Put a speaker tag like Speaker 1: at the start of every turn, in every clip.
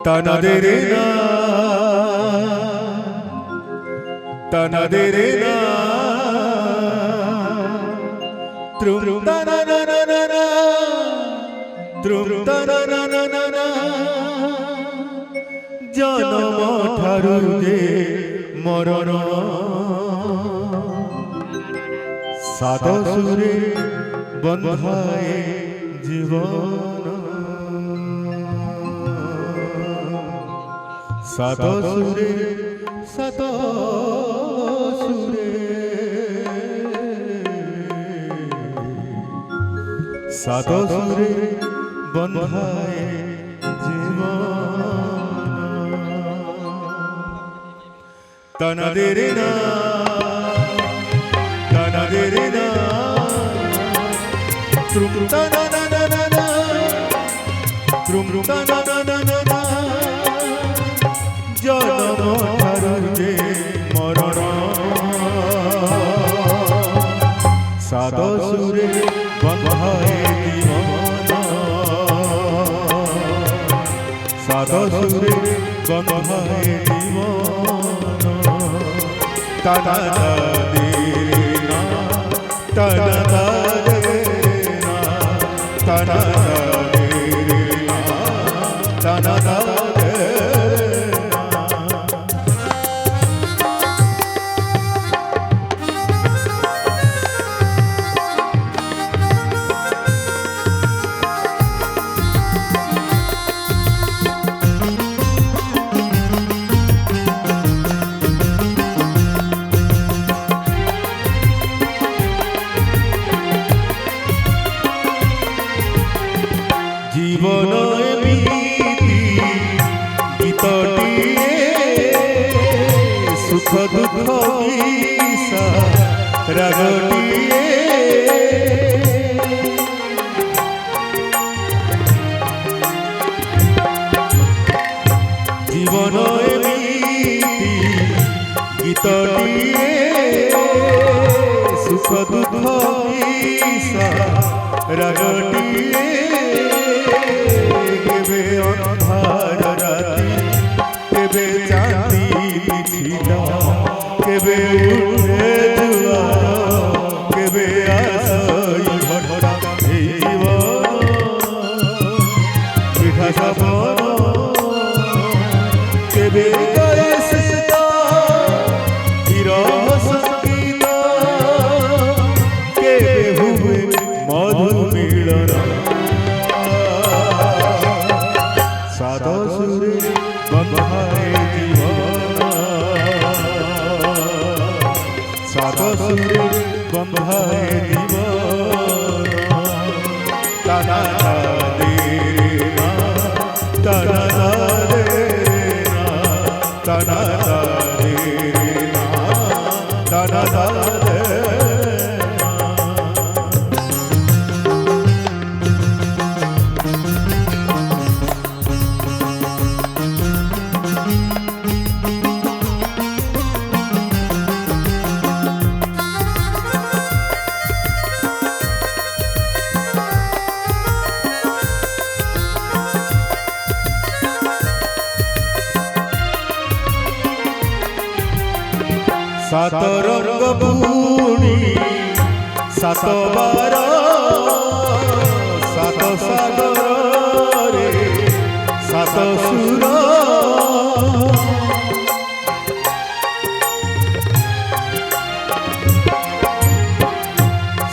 Speaker 1: Tanaderena, tanaderena, trum tananana, trum tananana, janam tharu je morana, sato sure bandhaye jivana. Sato sure, sato sure, sato sure, bandhaye jivana. Tanaderena, tanaderena, trum tananana, trum tananana. जनम धरुजे मरण सातो सुरे बंधाए दीवाना सातो सुरे बंधाए दीवाना तना देना तना देना तना देना तना জীবন এমিতি গীতটিয়ে সুখ দুঃখ মিশা রাগটিয়ে জীবন এমিতি গীতটিয়ে সুখ দুঃখ মিশা রাগটিয়ে কেবে অন্ধার রাতি কেবে চাঁদি ছিল কেবে উঠে জুয়ার কেবে আসই ঘটা জীবন পিঠা সপন কেবে গায়ে শেষটা বিরহ সঙ্গীত কেবে হুয়ে মধু মিলন सातो सुरे बंधाए दीवाना सातो सुरे बंधाए दीवाना तना देना तना देना तना देना तना देना सात रंग पूर्णी सात बार सात सागर रे सात सुर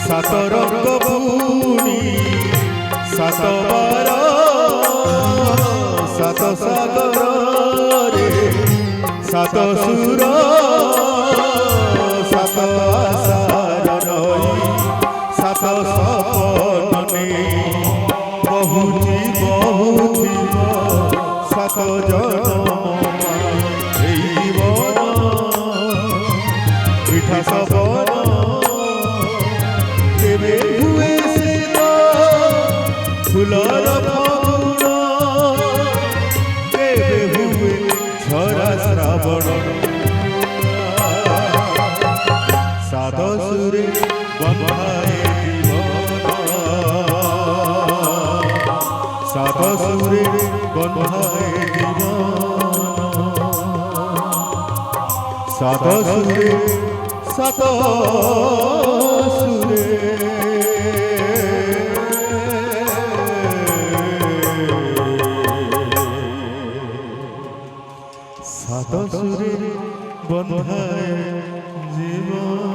Speaker 1: सात रंग पूर्णी सात बार सात सागर रे सात सुर सात आशार रही सात सपन बहुती बहुती सात जन्म जीवन पिठा सपन केबे हुए शीत फुलर फागुन केबे हुए झरा श्रावण सातो सुरे बंधाए दीवाना सातो सुरे बंधाए दीवाना সাত সুরে সাত সুরে সাত সুরে বন্ধায় জীবন